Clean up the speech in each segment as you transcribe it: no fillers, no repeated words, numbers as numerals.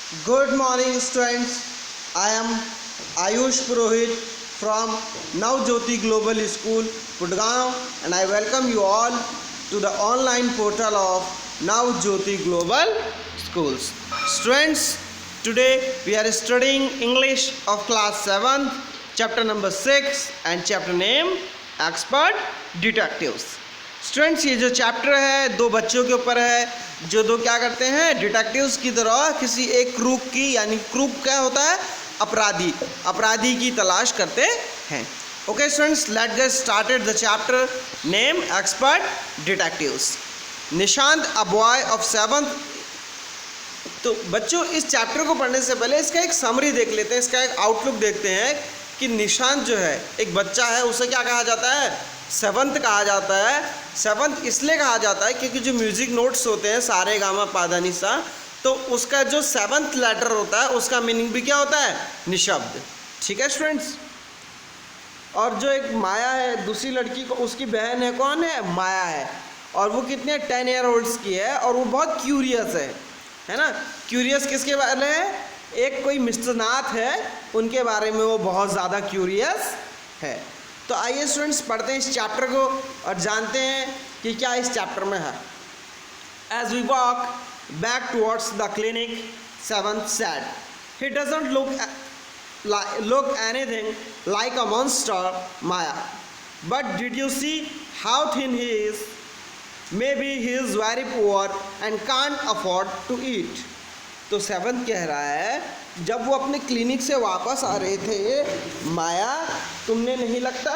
Good morning, students. I am Ayush Purohit from Navjyoti Global School, Putgaon, and I welcome you all to the online portal of Navjyoti Global Schools. Students, today we are studying English of class 7, chapter number 6, and chapter name Expert Detectives. Students, ये जो chapter है दो बच्चों के ऊपर है जो दो क्या करते हैं, डिटेक्टिव्स की तरह किसी एक क्रूक की, यानी क्रूक क्या होता है, अपराधी की तलाश करते हैं. Okay students, let get started the chapter name expert detectives. Nishant a boy of 7th. तो बच्चों, इस चैप्टर को पढ़ने से पहले इसका एक समरी देख लेते हैं, इसका एक आउटलुक देखते हैं कि निशांत जो है एक बच्चा है, उसे क्या कहा जाता है, 7th कहा जाता है. 7th इसलिए कहा जाता है क्योंकि जो म्यूज़िक नोट्स होते हैं सारे गामा पादा निसा, तो उसका जो 7th लेटर होता है उसका मीनिंग भी क्या होता है, निशब्द. ठीक है स्टूडेंट्स. और जो एक माया है दूसरी लड़की को, उसकी बहन है, कौन है, माया है, और वो कितने 10 ईयर ओल्ड्स की है और वो बहुत क्यूरियस है ना. क्यूरियस किसके बारे में है, एक कोई मिस्टर नाथ है, उनके बारे में वो बहुत ज़्यादा क्यूरियस है. तो आइए स्टूडेंट्स पढ़ते हैं इस चैप्टर को और जानते हैं कि क्या इस चैप्टर में है. As we walk back towards the clinic, 7th said, he doesn't look anything like a monster, Maya. But did you see how thin he is? Maybe he is very poor and can't afford to eat. तो 7th कह रहा है, जब वो अपने clinic से वापस आ रहे थे, माया तुमने नहीं लगता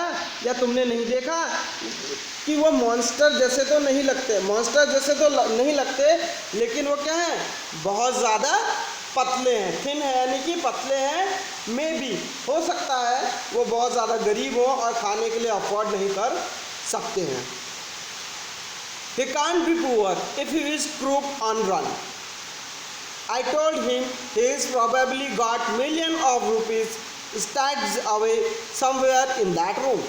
या तुमने नहीं देखा कि वो मॉन्स्टर जैसे तो नहीं लगते, लेकिन वो क्या है, बहुत ज़्यादा पतले हैं. थिन है यानी कि पतले हैं. मे बी हो सकता है वो बहुत ज़्यादा गरीब हो और खाने के लिए अफोर्ड नहीं कर सकते हैं. He can't be poor if he is crook on run. I told him he's probably got millions of rupees stashed away somewhere in that room.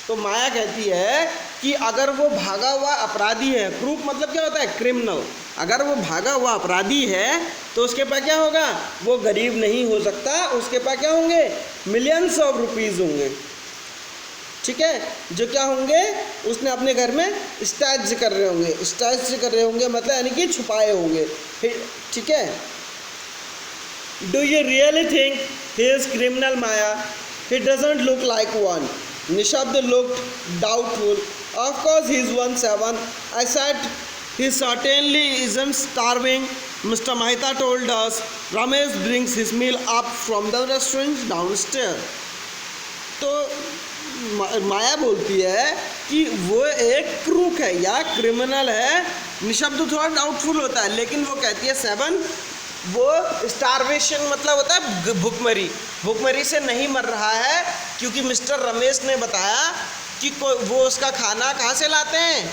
तो माया कहती है कि अगर वो भागा हुआ अपराधी है, क्रूक मतलब क्या होता है, क्रिमिनल, अगर वो भागा हुआ अपराधी है तो उसके पास क्या होगा, वो गरीब नहीं हो सकता, उसके पास क्या होंगे, मिलियंस ऑफ रुपीज़ होंगे. ठीक है, जो क्या होंगे, उसने अपने घर में स्टैच कर रहे होंगे, मतलब यानी कि छुपाए होंगे. ठीक है. Do you really think he is criminal, Maya? He doesn't look like one. Nishabd looked doubtful. Of course he is 1/7. I said he certainly isn't starving. Mr. Mahita told us Ramesh brings his meal up from the restaurant downstairs. तो माया बोलती है कि वो एक crook है या criminal है. निशब्द थोड़ा डाउटफुल होता है, लेकिन वो कहती है 7 वो स्टारवेशन मतलब होता है भूखमरी से नहीं मर रहा है, क्योंकि मिस्टर रमेश ने बताया कि वो उसका खाना कहाँ से लाते हैं,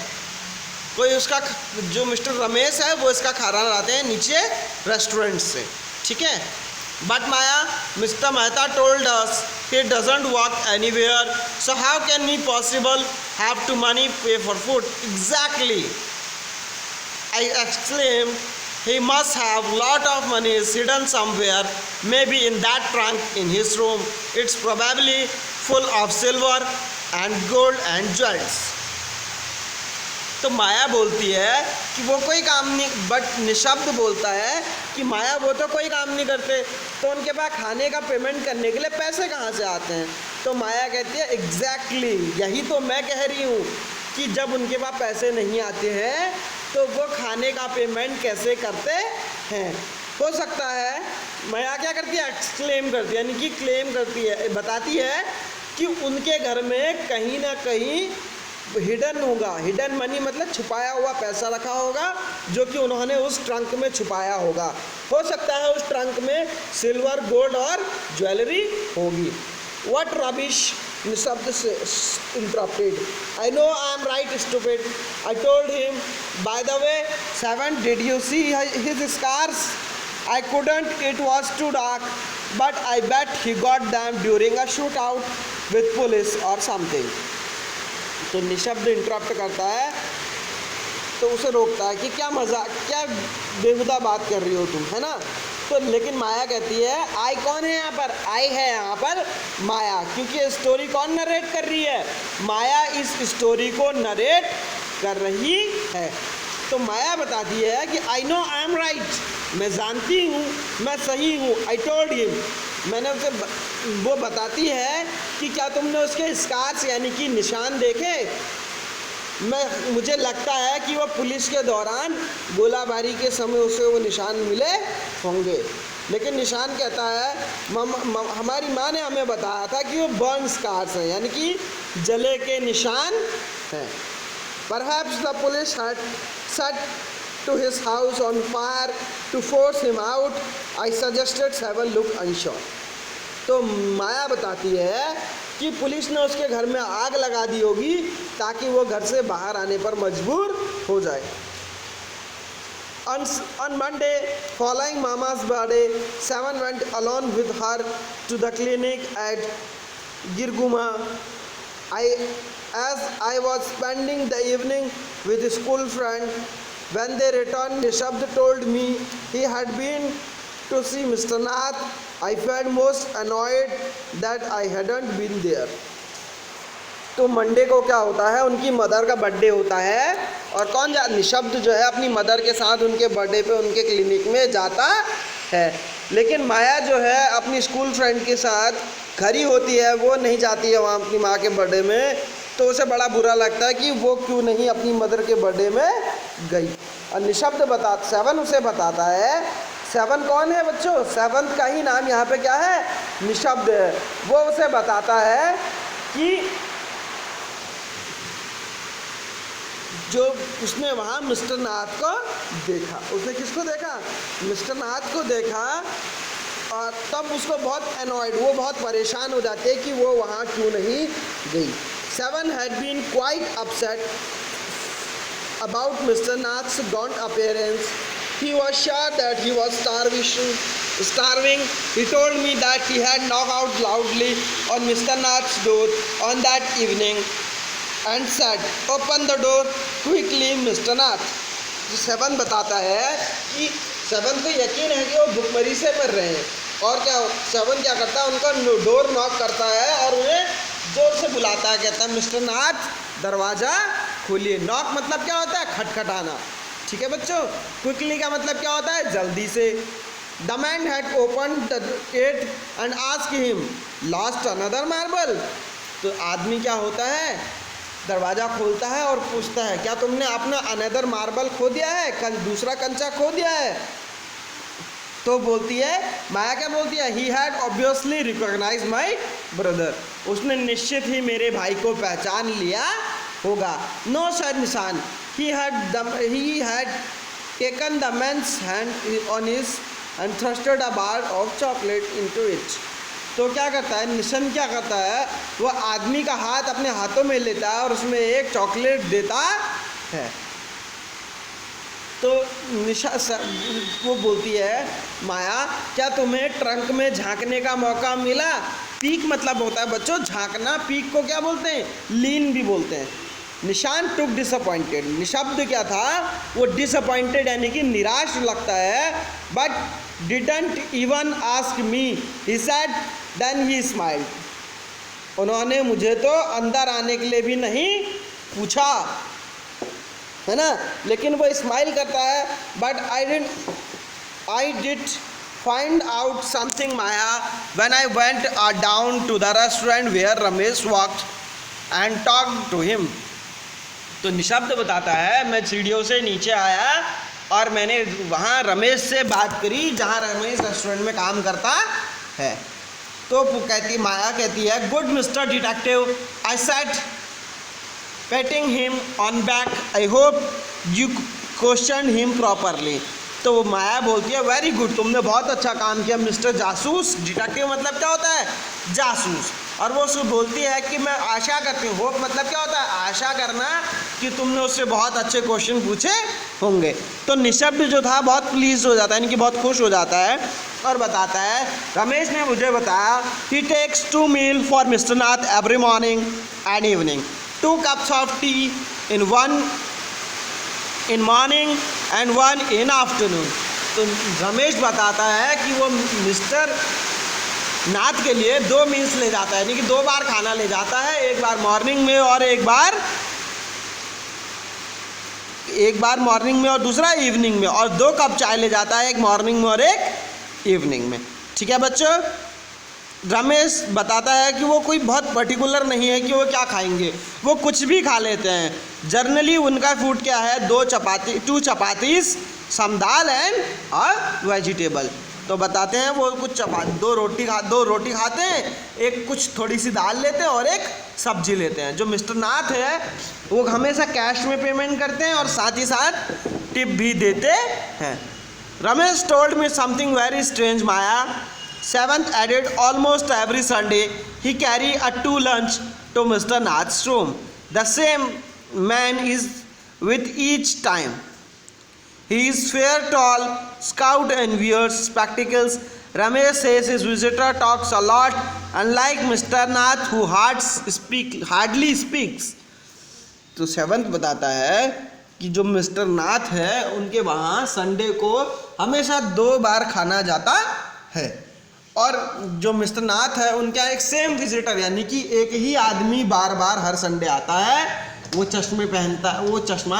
कोई उसका जो मिस्टर रमेश है वो इसका खाना लाते हैं नीचे रेस्टोरेंट से. ठीक है. But Maya, Mr. Mehta told us he doesn't walk anywhere, so how can he possible have to money pay for food? Exactly, I exclaimed. He must have lot of money hidden somewhere, maybe in that trunk in his room. It's probably full of silver and gold and jewels. तो माया बोलती है कि वो कोई काम नहीं, but निशब्द बोलता है कि माया वो तो कोई काम नहीं करते, तो उनके पास खाने का पेमेंट करने के लिए पैसे कहाँ से आते हैं. तो माया कहती है एग्जैक्टली, यही तो मैं कह रही हूँ कि जब उनके पास पैसे नहीं आते हैं तो वो खाने का पेमेंट कैसे करते हैं. हो सकता है माया क्या करती है, एक्सक्लेम करती है, यानी कि क्लेम करती है, बताती है कि उनके घर में कहीं ना कहीं हिडन होगा. हिडन मनी मतलब छुपाया हुआ पैसा रखा होगा, जो कि उन्होंने उस ट्रंक में छुपाया होगा. हो सकता है उस ट्रंक में सिल्वर, गोल्ड और ज्वेलरी होगी. व्हाट रबिश, निशब्द से interrupted. I know I am right stupid. I told him, by the way 7, did you see his scars? I couldn't, it was too dark, but I bet he got them during a shoot out with police और something. तो निशब्द interrupt करता है तो उसे रोकता है कि क्या मजाक, क्या बेहुदा बात कर रही हो तुम, है ना। तो लेकिन माया कहती है आई कौन है यहाँ पर, आई है यहाँ पर माया, क्योंकि स्टोरी कौन नरेट कर रही है, माया इस स्टोरी को नरेट कर रही है। तो माया बताती है कि आई नो आई एम राइट, मैं जानती हूँ मैं सही हूँ, आई टोल्ड हिम, मैंने उसे वो बताती है कि क्या तुमने उसके स्कार्स यानी कि निशान देखे, मुझे लगता है कि वो पुलिस के दौरान गोलाबारी के समय उसे वो निशान मिले होंगे। लेकिन निशान कहता है हमारी माँ ने हमें बताया था कि वो बर्न स्कार्स हैं, यानी कि जले के निशान हैं। Perhaps the police had set to his house on fire to force him out. I suggested Seven look unsure. तो माया बताती है कि पुलिस ने उसके घर में आग लगा दी होगी ताकि वो घर से बाहर आने पर मजबूर हो जाए। On Monday, following Mama's birthday, Seven went alone with her to the clinic at Girguma. As I was spending the evening with a school friend, when they returned, Nishabd told me he had been to see Mr. Nath. I felt most annoyed that I hadn't been there. तो Monday को क्या होता है, उनकी mother का birthday होता है और कौन निशब्द जो है अपनी मदर के साथ उनके बर्थडे पे उनके क्लिनिक में जाता है। लेकिन माया जो है अपनी स्कूल फ्रेंड के साथ घर ही होती है, वो नहीं जाती है वहाँ अपनी माँ के बर्थडे में। तो उसे बड़ा बुरा लगता है कि वो क्यों नहीं अपनी मदर के बर्थडे में गई। और निशब्द सेवन उसे बताता है, सेवन कौन है बच्चों, सेवन का ही नाम यहाँ पे क्या है, निशब्द है। वो उसे बताता है कि जो उसने वहाँ मिस्टर नाथ को देखा, उसने किसको देखा, मिस्टर नाथ को देखा, और तब उसको बहुत एनॉयड, वो बहुत परेशान हो जाते हैं कि वो वहाँ क्यों नहीं गई। Seven had been quite upset about Mr. Nath's gaunt appearance. He was sure that he was starving. He told me that he had knocked out loudly on Mr. Nath's door on that evening and said, "Open the door quickly, Mr. Nath." तो seven बताता है कि seven को यकीन है कि वो भूखमरी से मर रहे हैं, और क्या सेवन क्या करता है, उनका डोर नॉक करता है और उन्हें जोर से बुलाता है, कहता है मिस्टर नाथ दरवाज़ा खोलिए। नॉक मतलब क्या होता है, खटखटाना, ठीक है बच्चों। क्विकली का मतलब क्या होता है, जल्दी से। The man had open the gate and asked him, lost another marble. तो आदमी क्या होता है, दरवाज़ा खोलता है और पूछता है क्या तुमने अपना अनदर मार्बल खो दिया है, दूसरा कंचा खो दिया है। तो बोलती है माया, क्या बोलती है, he had obviously recognise my brother, उसने निश्चित ही मेरे भाई को पहचान लिया होगा। No sir Nishan, he had taken the man's hand on his and thrusted a bar of chocolate into it. तो क्या करता है, निशन क्या करता है, वो आदमी का हाथ अपने हाथों में लेता है और उसमें एक चॉकलेट देता है। तो वो बोलती है माया, क्या तुम्हें ट्रंक में झांकने का मौका मिला। पीक मतलब होता है बच्चों झांकना, पीक को क्या बोलते हैं, लीन भी बोलते हैं। निशान टुक डिसअपॉइंटेड, निशब्द क्या था, वो डिसअपॉइंटेड यानी कि निराश लगता है। But didn't even ask me, he said, then he smiled. उन्होंने मुझे तो अंदर आने के लिए भी नहीं पूछा, है ना, लेकिन वो स्माइल करता है। But I did find out something Maya when I went down to the restaurant where Ramesh walked and talked to him. तो निशब्द बताता है, मैं सीढ़ियों से नीचे आया और मैंने वहाँ रमेश से बात करी, जहाँ रमेश रेस्टोरेंट में काम करता है। तो कहती माया कहती है, good mister detective, I said patting him on back, I hope you questioned him properly। तो माया बोलती है, वेरी गुड, तुमने बहुत अच्छा काम किया मिस्टर जासूस। डिटेक्टिव मतलब क्या होता है, जासूस। और वो उसको बोलती है कि मैं आशा करती हूँ, होप मतलब क्या होता है, आशा करना, कि तुमने उससे बहुत अच्छे क्वेश्चन पूछे होंगे। तो निशब्द जो था बहुत प्लीज हो जाता है, यानी कि बहुत खुश हो जाता है और बताता है, रमेश ने मुझे बताया, he takes 2 meal for mister Nath every morning and evening, 2 cups of tea in one in morning and 1 in afternoon. तो रमेश बताता है कि वो मिस्टर नाथ के लिए 2 मील्स ले जाता है, यानी कि 2 बार खाना ले जाता है, एक बार मॉर्निंग में और एक बार मॉर्निंग में और दूसरा इवनिंग में, और 2 कप चाय ले जाता है, एक मॉर्निंग में और एक इवनिंग में। ठीक है बच्चों, रमेश बताता है कि वो कोई बहुत पर्टिकुलर नहीं है कि वो क्या खाएंगे, वो कुछ भी खा लेते हैं। जनरली उनका फूड क्या है, 2 चपातीस, सम दाल एंड अ वेजिटेबल। तो बताते हैं वो कुछ दो रोटी खाते हैं, एक कुछ थोड़ी सी दाल लेते हैं और एक सब्जी लेते हैं। जो मिस्टर नाथ है वो हमेशा कैश में पेमेंट करते हैं और साथ ही साथ टिप भी देते हैं। Ramesh told me something very strange Maya. 7th added almost every Sunday he carry a 2 lunch to Mr. Nath's room. The same man is with each time. He is fair, tall, scout and wears spectacles. Ramesh says his visitor talks a lot, unlike Mr. Nath who hardly speaks. तो 7th बताता है कि जो mister नाथ है उनके वहाँ Sunday को हमेशा 2 बार खाना जाता है, और जो मिस्टर नाथ है उनका एक सेम विजिटर, यानी कि एक ही आदमी बार बार हर संडे आता है। वो चश्मा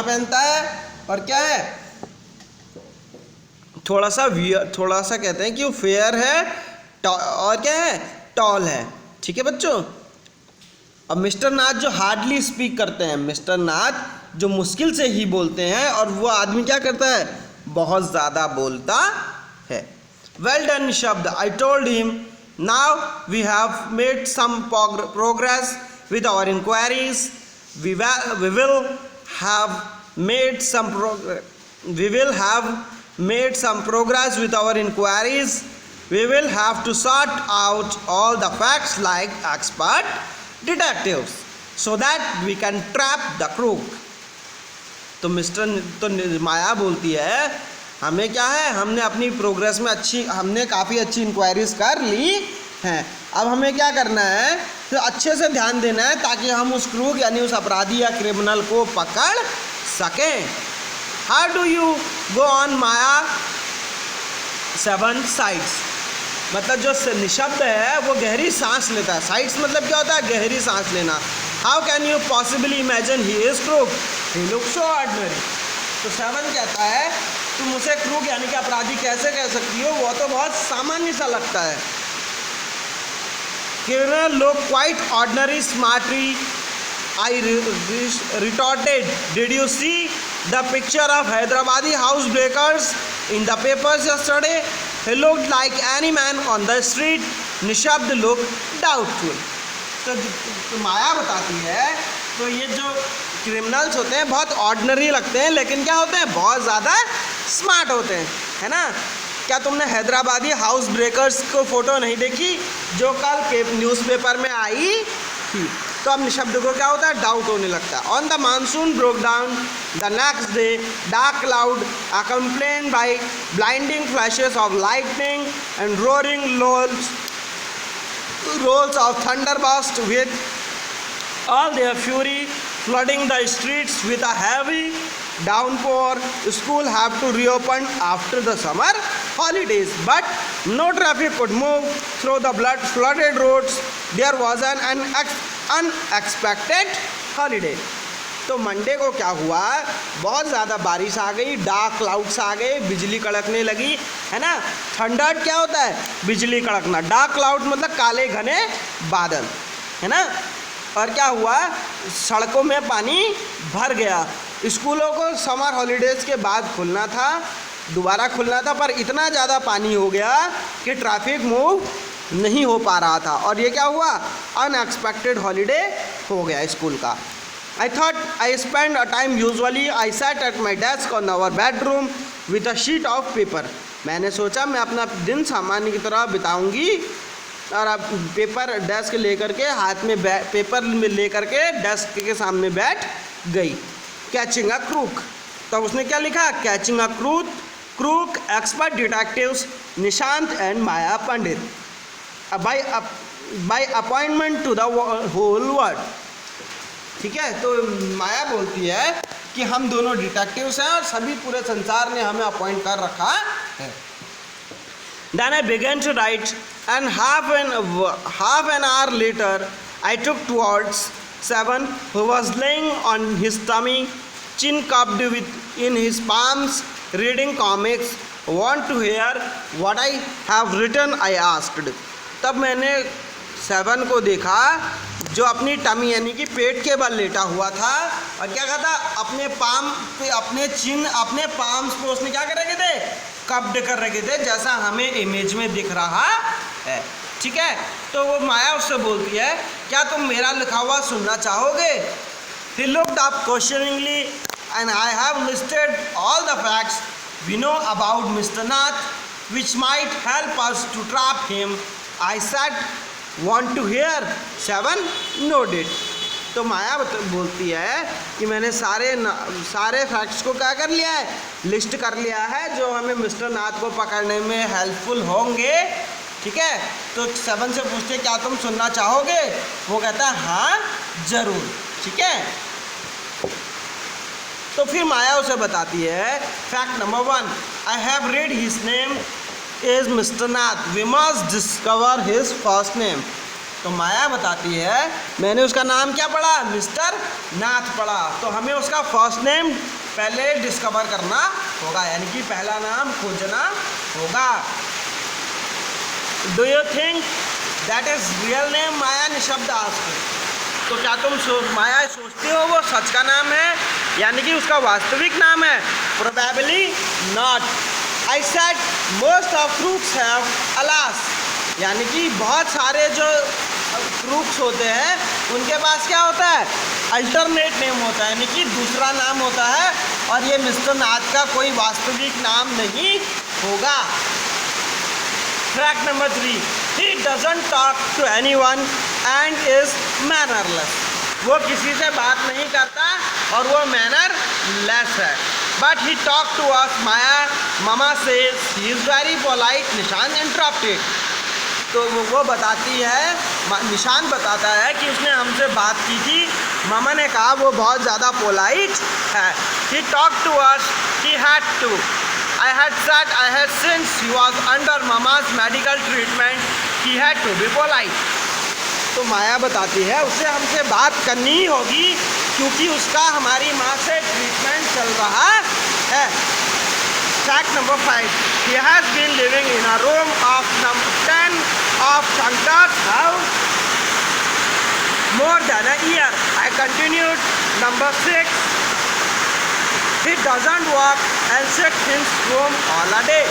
पहनता है और क्या है, थोड़ा सा कहते हैं कि वो फेयर है और क्या है, टॉल है। ठीक है बच्चों, अब मिस्टर नाथ जो हार्डली स्पीक करते हैं, मिस्टर नाथ जो मुश्किल से ही बोलते हैं, और वो आदमी क्या करता है, बहुत ज़्यादा बोलता है। Well done शब्द, I told him. Now we have made some progress with our inquiries. We will have made some progress with our inquiries. We will have to sort out all the facts like expert detectives so that we can trap the crook. तो माया बोलती है हमें क्या है, हमने अपनी progress में हमने काफ़ी अच्छी इंक्वायरीज कर ली हैं। अब हमें क्या करना है, तो अच्छे से ध्यान देना है ताकि हम उस क्रूक यानी उस अपराधी या क्रिमिनल को पकड़ सकें। How do you go on Maya 7 sides, मतलब जो निशब्द है वो गहरी सांस लेता है। साइड्स मतलब क्या होता है, गहरी सांस लेना। How can you possibly imagine he is crook, he look so ordinary. तो 7 कहता है तुम उसे क्रूक यानी कि अपराधी कैसे कह सकती हो, वो तो बहुत सामान्य सा लगता है। Criminal look quite ordinary smartly, I retorted, did you see the picture of Hyderabadi house breakers in the papers yesterday, he looked like any man on the street, निशब्द लुक डाउटफुल। तो माया बताती है तो ये जो क्रिमिनल्स होते हैं बहुत ऑर्डिनरी लगते हैं, लेकिन क्या होते हैं, बहुत ज़्यादा स्मार्ट होते हैं, है ना। क्या तुमने हैदराबादी हाउस ब्रेकर्स को फ़ोटो नहीं देखी जो कल न्यूज़पेपर में आई थी। तो अब निशब्द को क्या होता है, डाउट होने लगता है। On the monsoon broke down the next day, dark cloud accompanied by blinding flashes of lightning and roaring rolls of thunderburst with all their fury flooding the streets with a heavy downpour. School have to reopen after the summer holidays, but no traffic could move through the flooded roads. There was an unexpected holiday. तो Monday को क्या हुआ, बहुत ज़्यादा बारिश आ गई, dark clouds आ गए, बिजली कड़कने लगी, है ना। थंडर्ड क्या होता है, बिजली कड़कना, डार्क क्लाउड मतलब काले घने बादल, है ना। और क्या हुआ, सड़कों में पानी भर गया। स्कूलों को समर हॉलीडेज़ के बाद दोबारा खुलना था, पर इतना ज़्यादा पानी हो गया कि ट्रैफिक मूव नहीं हो पा रहा था। और ये क्या हुआ, अनएक्सपेक्टेड हॉलीडे हो गया स्कूल का। I thought I spend a time usually I sat at my desk on our bedroom with a sheet of paper. मैंने सोचा मैं अपना दिन सामान्य की तरह बिताऊंगी, और अब पेपर डेस्क लेकर के हाथ में पेपर में लेकर के डेस्क के सामने बैठ गई। कैचिंग अ क्रूक, तो उसने क्या लिखा, catching a crook expert detectives Nishant and Maya Pandit by appointment to the whole world. ठीक है, तो माया बोलती है कि हम दोनों डिटेक्टिव्स हैं और सभी पूरे संसार ने हमें अपॉइंट कर रखा है। Then I began to write, and half an hour later, I took towards Seven, who was laying on his tummy, chin cupped in his palms, reading comics. Want to hear what I have written? I asked. तब मैंने seven को देखा जो अपनी tummy यानी कि पेट के बल लेटा हुआ था और क्या कहता, अपने पाम पे अपने पाम्स पे उसने क्या कर रखे थे, कब्ड कर रखे थे, जैसा हमें इमेज में दिख रहा है। ठीक है, तो वो माया उससे बोलती है, क्या तुम मेरा लिखा हुआ सुनना चाहोगे? He looked up questioningly and I have listed all the facts we know about Mr. Nath which might help us to trap him. I said, want to hear? Seven nodded. तो माया बोलती है कि मैंने सारे फैक्ट्स को क्या कर लिया है, लिस्ट कर लिया है जो हमें मिस्टर नाथ को पकड़ने में हेल्पफुल होंगे। ठीक है, तो सेवन से पूछते हैं क्या तुम सुनना चाहोगे? वो कहता है हाँ जरूर। ठीक है, तो फिर माया उसे बताती है fact number 1, I have read his name is mister Nath, we must discover his first name. तो माया बताती है मैंने उसका नाम क्या पढ़ा, मिस्टर नाथ पढ़ा, तो हमें उसका फर्स्ट नेम पहले डिस्कवर करना होगा, यानी कि पहला नाम खोजना होगा। Do you think that is real name? Maya Nishabd asked. तो क्या तुम माया सोचती हो वो सच का नाम है, यानी कि उसका वास्तविक नाम है? Probably not. I said most of fruits have alas, यानी कि बहुत सारे जो फ्रूट्स होते हैं उनके पास क्या होता है, अल्टरनेट नेम होता है, यानी कि दूसरा नाम होता है, और ये मिस्टर नाथ का कोई वास्तविक नाम नहीं होगा। Fact number 3, he doesn't talk to anyone and is mannerless. वो किसी से बात नहीं करता और वो मैनरलेस है। But he talked to us. Mama says he is very polite. निशान interrupted. तो वो बताती है, निशान बताता है कि उसने हमसे बात की थी, मामा ने कहा वो बहुत ज़्यादा पोलाइट है। He talked to us. He had to. I had said since he was under Mama's medical treatment, he had to be polite. तो माया बताती है उसे हमसे बात करनी ही होगी क्योंकि उसका हमारी माँ से ट्रीटमेंट चल रहा है। Fact number 5, he has been living in a room of number 10 of Shankar's house more than a year. I continued. Number 6, he doesn't work and sits in his room all a day.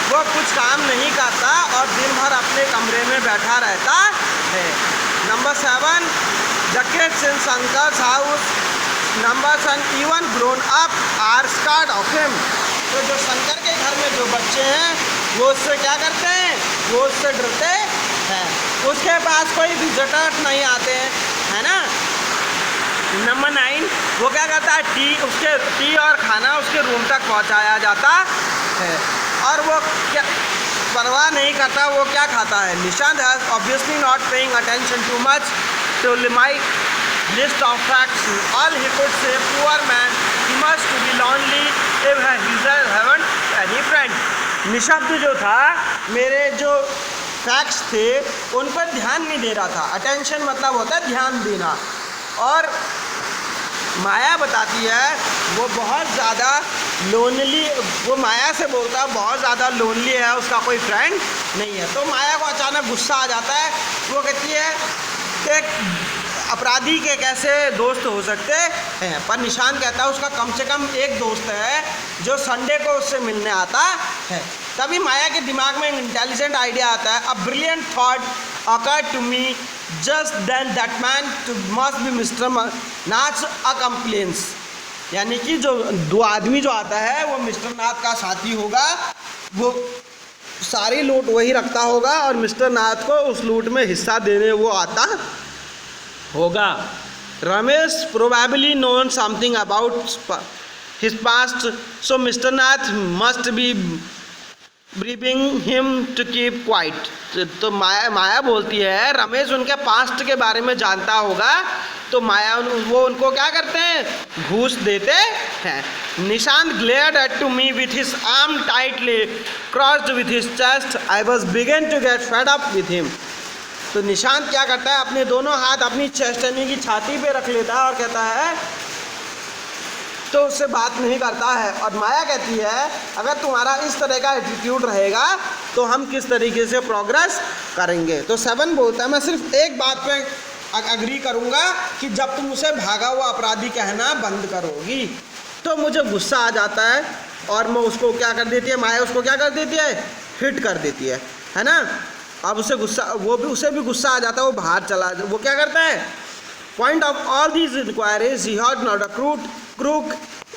वो कुछ काम नहीं करता और दिन भर अपने कमरे में बैठा रहता है। Number 7, the kids in Shankar's house, number 7, even grown up are scared of him. तो जो शंकर के घर में जो बच्चे हैं वो उससे क्या करते हैं, वो उससे डरते हैं, उसके पास कोई विजिटर्स नहीं आते हैं, है ना। नंबर 9, वो क्या करता है, टी और खाना उसके रूम तक पहुंचाया जाता है और वो क्या परवाह नहीं करता वो क्या खाता है। Nishant has obviously not paying attention too much to my list of facts. All he could say poor man he must to be lonely if he haven't any friend. निशब्द जो था मेरे जो फैक्ट्स थे उन पर ध्यान नहीं दे रहा था। अटेंशन मतलब होता है ध्यान देना। और माया बताती है वो बहुत ज़्यादा लोनली, वो माया से बोलता है बहुत ज़्यादा लोनली है, उसका कोई फ्रेंड नहीं है। तो माया को अचानक गुस्सा आ जाता है, वो कहती है कि अपराधी के कैसे दोस्त हो सकते हैं, पर निशान कहता है उसका कम से कम एक दोस्त है जो संडे को उससे मिलने आता है। तभी माया के दिमाग में एक इंटेलिजेंट आइडिया आता है। A brilliant thought occurred to me just then that man must be Mr. Nath's accomplice, यानी कि जो दो आदमी जो आता है वो मिस्टर नाथ का साथी होगा, वो सारी लूट वही रखता होगा और मिस्टर नाथ को उस लूट में हिस्सा देने वो आता होगा। Ramesh probably known something about his past, so mister Nath must be bribing him to keep quiet. तो माया बोलती है रमेश उनके पास्ट के बारे में जानता होगा तो माया वो उनको क्या करते हैं, घूस देते हैं। Nishant glared at to me with his arm tightly crossed with his chest. I was beginning to get fed up with him. तो निशांत क्या करता है, अपने दोनों हाथ अपनी चेस्ट यानी कि छाती पे रख लेता है और कहता है, तो उससे बात नहीं करता है। और माया कहती है अगर तुम्हारा इस तरह का एटीट्यूड रहेगा तो हम किस तरीके से प्रोग्रेस करेंगे। तो 7 बोलता है मैं सिर्फ एक बात पे अग्री करूँगा कि जब तुम उसे भागा हुआ अपराधी कहना बंद करोगी। तो मुझे गुस्सा आ जाता है और मैं उसको क्या कर देती है, माया उसको क्या कर देती है, हिट कर देती है ना। अब उसे गुस्सा, उसे भी गुस्सा आ जाता है, वो बाहर चला, वो क्या करता है, point of all these inquiries he had not a crook.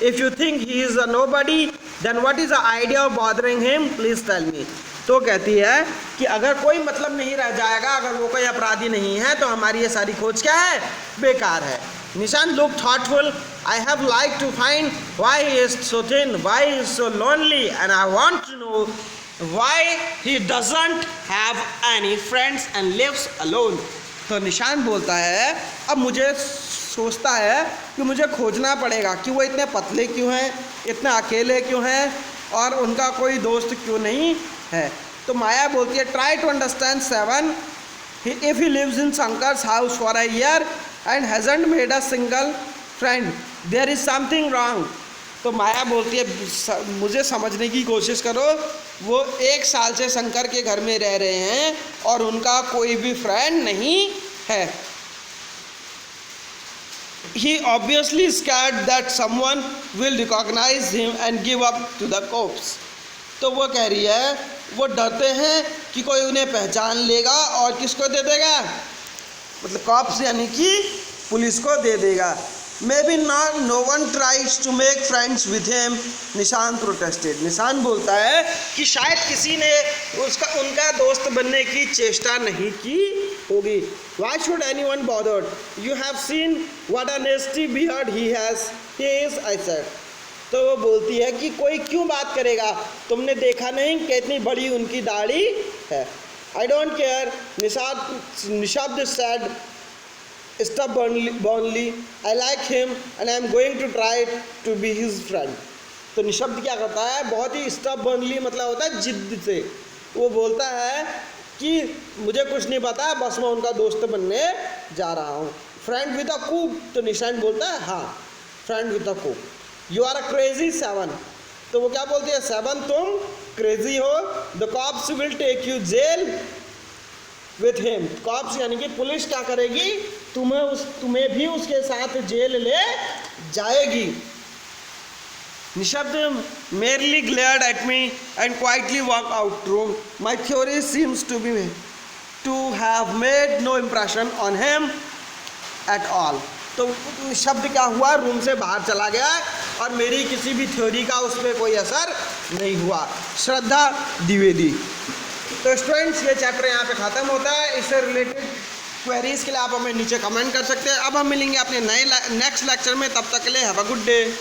If you think he is a nobody, then what is the idea of bothering him? Please tell me. तो कहती है कि अगर कोई मतलब नहीं रह जाएगा, अगर वो कोई अपराधी नहीं है तो हमारी ये सारी खोज क्या है, बेकार है। Nishant looked thoughtful. I have liked to find why he is so thin, why he is so lonely, and I want to know why he doesn't have any friends and lives alone. तो निशांत बोलता है अब मुझे सोचता है कि मुझे खोजना पड़ेगा कि वो इतने पतले क्यों हैं, इतने अकेले क्यों हैं और उनका कोई दोस्त क्यों नहीं है। तो माया बोलती है try to understand 7 if he lives in Shankar's house for a year and hasn't made a single friend there is something wrong. तो माया बोलती है मुझे समझने की कोशिश करो, वो 1 साल से शंकर के घर में रह रहे हैं और उनका कोई भी फ्रेंड नहीं है। He obviously scared that someone will recognize him and give up to the cops. तो वो कह रही है वो डरते हैं कि कोई उन्हें पहचान लेगा और किसको दे देगा, मतलब कॉप्स यानी कि पुलिस को दे देगा। Maybe not, no one tries to make friends with him. Nishant protested. Nishant बोलता है कि शायद किसी ने उनका दोस्त बनने की चेष्टा नहीं की होगी। Why should anyone bother? You have seen what a nasty beard he has. He is, I said. तो वो बोलती है कि कोई क्यों बात करेगा, तुमने देखा नहीं कि इतनी बड़ी उनकी दाढ़ी है। I don't care. Nishant said stubbornly, I like him and I am going to try to be his friend. तो निशब्द क्या करता है, बहुत ही stubbornly मतलब होता है जिद्द से, वो बोलता है कि मुझे कुछ नहीं पता, बस मैं उनका दोस्त बनने जा रहा हूँ। फ्रेंड विद अ कूक, तो निशांत बोलता है हाँ फ्रेंड विद अ कूक। यू आर अ क्रेजी 7, तो वो क्या बोलती है 7 तुम क्रेजी हो। The cops will take you jail with him. Cops यानी कि पुलिस क्या करेगी, तुम्हें भी उसके साथ जेल ले जाएगी। निशब्द merely glared at me and quietly walked out room. My theory seems to have made no impression on him at all. तो निशब्द क्या हुआ, रूम से बाहर चला गया और मेरी किसी भी थ्योरी का उस पर कोई असर नहीं हुआ। श्रद्धा द्विवेदी। तो स्टूडेंट्स ये चैप्टर यहाँ पे ख़त्म होता है। इससे रिलेटेड क्वेरीज़ के लिए आप हमें नीचे कमेंट कर सकते हैं। अब हम मिलेंगे अपने नेक्स्ट लेक्चर में, तब तक के लिए हैव अ गुड डे।